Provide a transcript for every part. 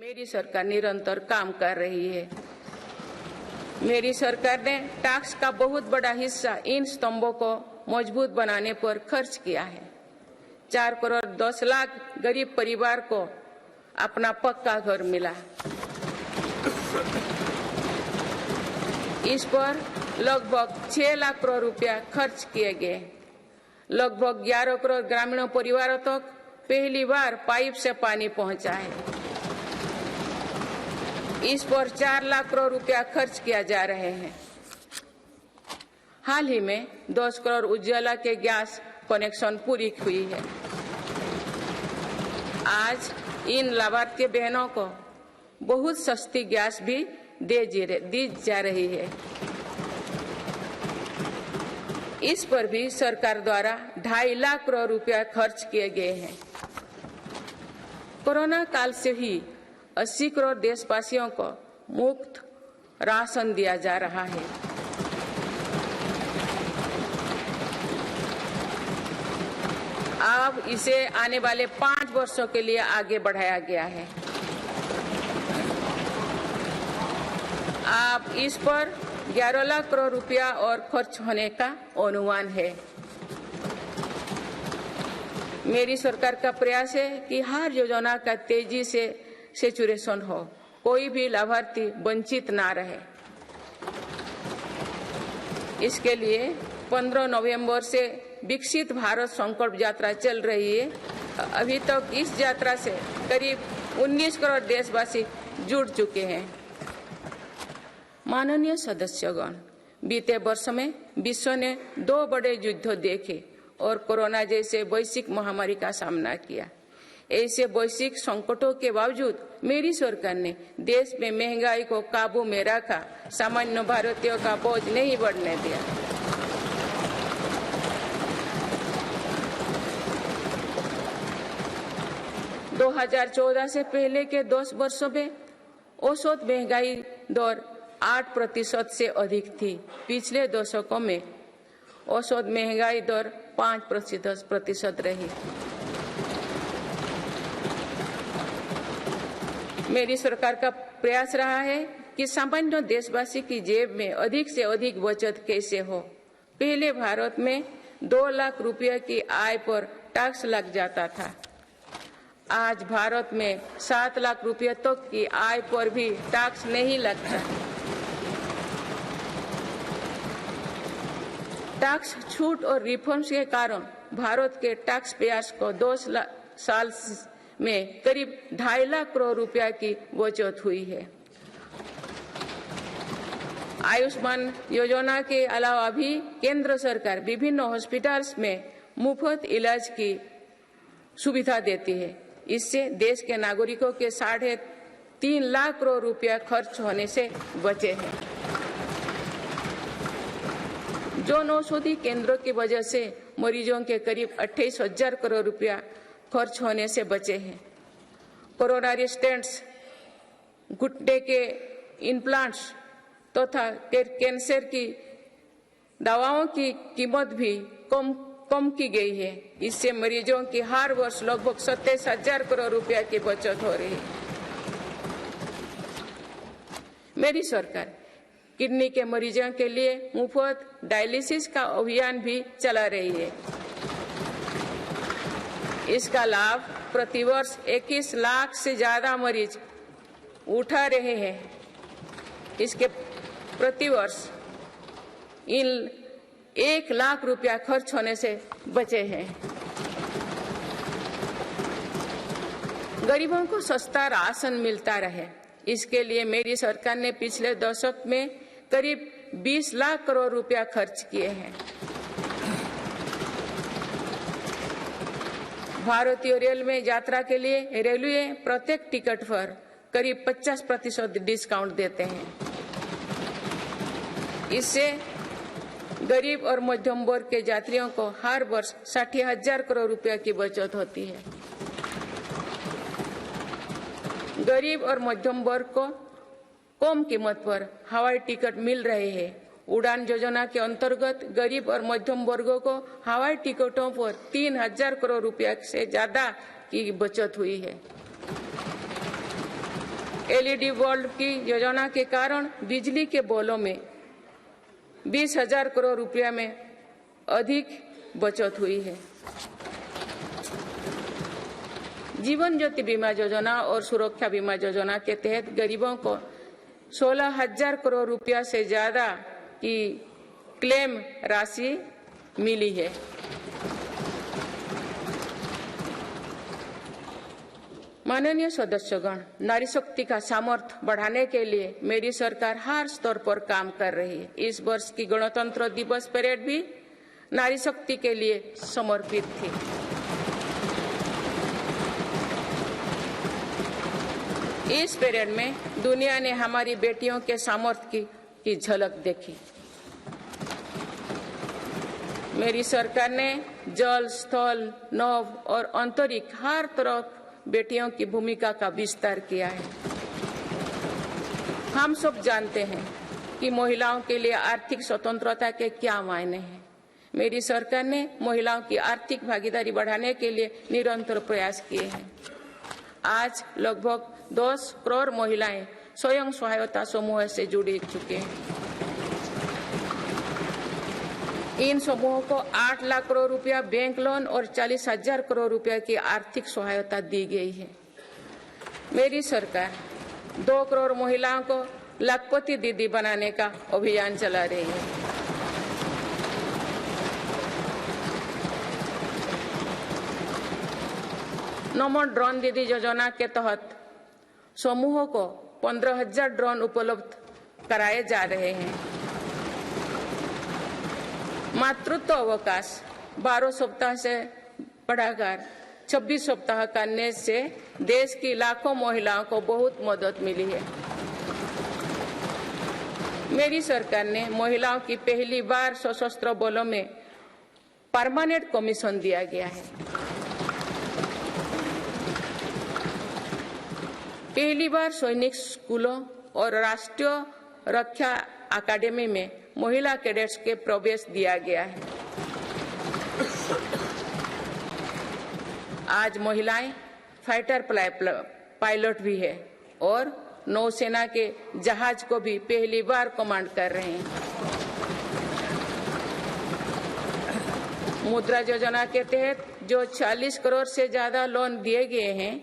मेरी सरकार निरंतर काम कर रही है। मेरी सरकार ने टैक्स का बहुत बड़ा हिस्सा इन स्तंभों को मजबूत बनाने पर खर्च किया है। 4 करोड़ 10 लाख गरीब परिवार को अपना पक्का घर मिला। इस पर लगभग 6 लाख करोड़ रुपया खर्च किए गए। लगभग 11 करोड़ ग्रामीण परिवारों तक पहली बार पाइप से पानी पहुंचा है। इस पर 4 लाख करोड़ रुपया खर्च किया जा रहे हैं। हाल ही में 10 करोड़ उज्ज्वला के गैस कनेक्शन पूरी हुई है। आज इन लाभार्थी बहनों को बहुत सस्ती गैस भी दी जा रही है। इस पर भी सरकार द्वारा 2.5 लाख करोड़ रुपया खर्च किए गए हैं। कोरोना काल से ही 80 करोड़ देशवासियों को मुफ्त राशन दिया जा रहा है। अब इसे आने वाले 5 वर्षों के लिए आगे बढ़ाया गया है। अब इस पर 11 लाख करोड़ रुपया और खर्च होने का अनुमान है। मेरी सरकार का प्रयास है कि हर योजना का तेजी से सैचुरेशन हो, कोई भी लाभार्थी वंचित ना रहे। इसके लिए 15 नवंबर से विकसित भारत संकल्प यात्रा चल रही है। अभी तक इस यात्रा से करीब 19 करोड़ देशवासी जुड़ चुके हैं। माननीय सदस्यगण, बीते वर्ष में विश्व ने 2 बड़े युद्ध देखे और कोरोना जैसे वैश्विक महामारी का सामना किया। ऐसे वैश्विक संकटों के बावजूद मेरी सरकार ने देश में महंगाई को काबू में रखा, सामान्य भारतीयों का बोझ नहीं बढ़ने दिया। - 2014 से पहले के 10 वर्षों में औसत महंगाई दर 8% से अधिक थी। पिछले दशकों में औसत महंगाई दर 5% रही। मेरी सरकार का प्रयास रहा है कि सामान्य देशवासी की जेब में अधिक से अधिक बचत कैसे हो। पहले भारत में 2 लाख रुपये की आय पर टैक्स लग जाता था। आज भारत में 7 लाख रुपये तक की आय पर भी टैक्स नहीं लगता। टैक्स छूट और रिफॉर्म्स के कारण भारत के टैक्स पेयर्स को 2 साल में करीब 2.5 लाख करोड़ रुपया की बचत हुई है। आयुष्मान योजना के अलावा भी केंद्र सरकार विभिन्न हॉस्पिटल्स में मुफ्त इलाज की सुविधा देती है। इससे देश के नागरिकों के 3.5 लाख करोड़ रुपया खर्च होने से बचे हैं। जन औषधि केंद्रों की वजह से मरीजों के करीब 28,000 करोड़ रुपया खर्च होने से बचे हैं। कोरोनरी स्टेंट्स, घुटने के इम्प्लांट्स तथा कैंसर की दवाओं की कीमत भी कम की गई है। इससे मरीजों की हर वर्ष लगभग 27,000 करोड़ रुपया की बचत हो रही है। मेरी सरकार किडनी के मरीजों के लिए मुफ्त डायलिसिस का अभियान भी चला रही है। इसका लाभ प्रतिवर्ष 21 लाख से ज्यादा मरीज उठा रहे हैं। इसके प्रतिवर्ष इन 1 लाख रुपया खर्च होने से बचे हैं। गरीबों को सस्ता राशन मिलता रहे, इसके लिए मेरी सरकार ने पिछले दशक में करीब 20 लाख करोड़ रुपया खर्च किए हैं। भारतीय रेल में यात्रा के लिए रेलवे प्रत्येक टिकट पर करीब 50% डिस्काउंट देते हैं। इससे गरीब और मध्यम वर्ग के यात्रियों को हर वर्ष 60,000 करोड़ रुपया की बचत होती है। गरीब और मध्यम वर्ग को कम कीमत पर हवाई टिकट मिल रहे हैं। उड़ान योजना के अंतर्गत गरीब और मध्यम वर्गों को हवाई टिकटों पर 3,000 करोड़ रुपया से ज्यादा की बचत हुई है। एलईडी बल्ब की योजना के कारण बिजली के बिलों में 20,000 करोड़ रुपया में अधिक बचत हुई है। जीवन ज्योति बीमा योजना और सुरक्षा बीमा योजना के तहत गरीबों को 16,000 करोड़ रुपया से ज्यादा की क्लेम राशि मिली है। माननीय सदस्यगण, नारी शक्ति का सामर्थ्य बढ़ाने के लिए मेरी सरकार हर स्तर पर काम कर रही है। इस वर्ष की गणतंत्र दिवस परेड भी नारी शक्ति के लिए समर्पित थी। इस परेड में दुनिया ने हमारी बेटियों के सामर्थ्य की झलक देखी। मेरी सरकार ने जल, स्थल, नभ और अंतरिक्ष हर तरफ बेटियों की भूमिका का विस्तार किया है। हम सब जानते हैं कि महिलाओं के लिए आर्थिक स्वतंत्रता के क्या मायने हैं। मेरी सरकार ने महिलाओं की आर्थिक भागीदारी बढ़ाने के लिए निरंतर प्रयास किए हैं। आज लगभग 10 करोड़ महिलाएं स्वयं सहायता समूह से जुड़ चुके हैं। इन समूहों को 8 लाख करोड़ रुपया बैंक लोन और 40,000 करोड़ रुपया की आर्थिक सहायता दी गई है। मेरी सरकार 2 करोड़ महिलाओं को लाखपति दीदी बनाने का अभियान चला रही है। नमो ड्रोन दीदी योजना के तहत समूहों को 15,000 ड्रोन उपलब्ध कराए जा रहे हैं। मातृत्व अवकाश 12 सप्ताह से बढ़ाकर 26 सप्ताह करने से देश की लाखों महिलाओं को बहुत मदद मिली है। मेरी सरकार ने महिलाओं की पहली बार सशस्त्र बलों में परमानेंट कमीशन दिया गया है। पहली बार सैनिक स्कूलों और राष्ट्रीय रक्षा अकादमी में महिला कैडेट्स के प्रवेश दिया गया है। आज महिलाएं फाइटर पायलट भी है और नौसेना के जहाज को भी पहली बार कमांड कर रहे हैं। मुद्रा योजना के तहत जो 40 करोड़ से ज्यादा लोन दिए गए हैं,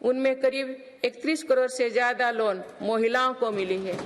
उनमें करीब 31 करोड़ से ज्यादा लोन महिलाओं को मिली है।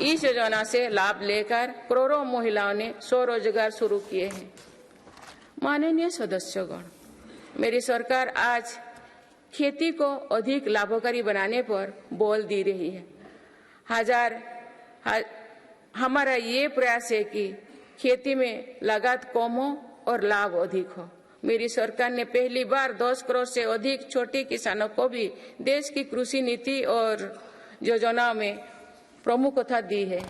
इस योजना से लाभ लेकर करोड़ों महिलाओं ने स्वरोजगार शुरू किए हैं। माननीय सदस्यगण, मेरी सरकार आज खेती को अधिक लाभकारी बनाने पर बल दे रही है। हमारा ये प्रयास है कि खेती में लागत कम हो और लाभ अधिक हो। मेरी सरकार ने पहली बार 10 करोड़ से अधिक छोटे किसानों को भी देश की कृषि नीति और योजना में प्रमुखता दी है।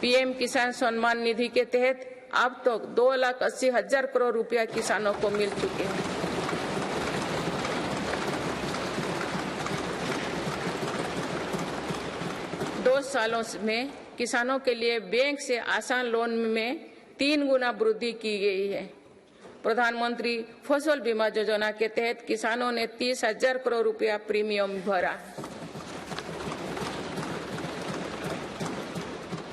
पीएम किसान सम्मान निधि के तहत अब तक 2,80,000 करोड़ रुपया किसानों को मिल चुके हैं। दो सालों में किसानों के लिए बैंक से आसान लोन में 3 गुना वृद्धि की गई है। प्रधानमंत्री फसल बीमा योजना के तहत किसानों ने 30,000 करोड़ रुपया प्रीमियम भरा।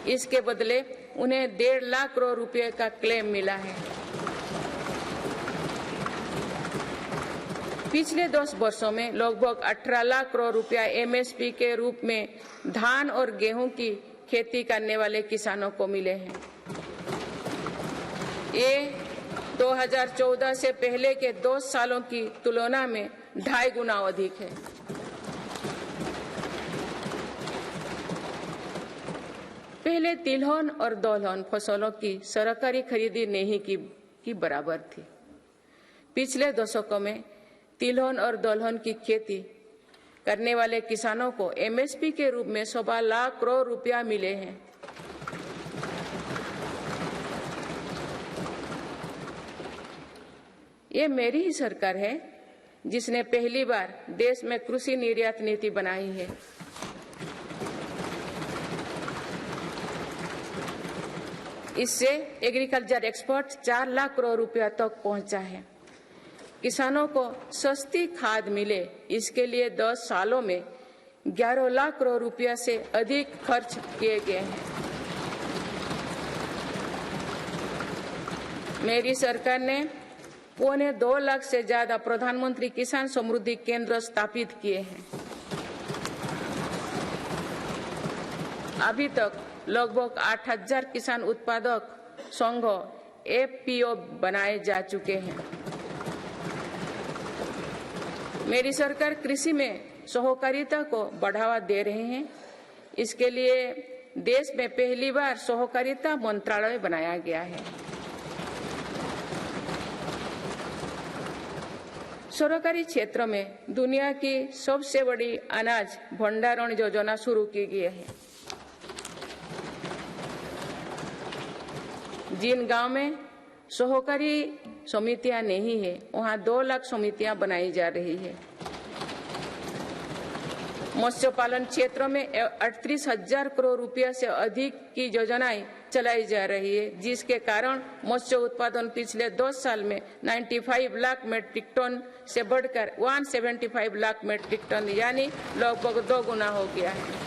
इसके बदले उन्हें 1.5 लाख करोड़ रुपए का क्लेम मिला है। पिछले 10 वर्षों में लगभग 18 लाख करोड़ रुपया एमएसपी के रूप में धान और गेहूं की खेती करने वाले किसानों को मिले हैं। ये 2014 से पहले के 2 सालों की तुलना में 2.5 गुना अधिक है। पहले तिलहन और दलहन फसलों की सरकारी खरीदी नहीं की बराबर थी। पिछले दशकों में तिलहन और दलहन की खेती करने वाले किसानों को एमएसपी के रूप में 1.25 लाख करोड़ रुपया मिले हैं। ये मेरी ही सरकार है जिसने पहली बार देश में कृषि निर्यात नीति बनाई है। इससे एग्रीकल्चर एक्सपोर्ट 4 लाख करोड़ रुपया तक पहुंचा है। किसानों को सस्ती खाद मिले, इसके लिए 10 सालों में 11 लाख करोड़ रुपया से अधिक खर्च किए गए हैं। मेरी सरकार ने 1.25 लाख से ज्यादा प्रधानमंत्री किसान समृद्धि केंद्र स्थापित किए हैं। अभी तक लगभग 8,000 किसान उत्पादक संघ FPO बनाए जा चुके हैं। मेरी सरकार कृषि में सहकारिता को बढ़ावा दे रहे हैं। इसके लिए देश में पहली बार सहकारिता मंत्रालय बनाया गया है। सरकारी क्षेत्र में दुनिया की सबसे बड़ी अनाज भंडारण योजना शुरू की गई है। जिन गांव में सहकारी समितियां नहीं है, वहां 2 लाख समितियां बनाई जा रही है। मत्स्य पालन क्षेत्र में 38,000 करोड़ रुपया से अधिक की योजनाएं चलाई जा रही है, जिसके कारण मत्स्य उत्पादन पिछले 10 साल में 95 लाख मीट्रिक टन से बढ़कर 175 लाख मीट्रिक टन यानी लगभग 2 गुना हो गया है।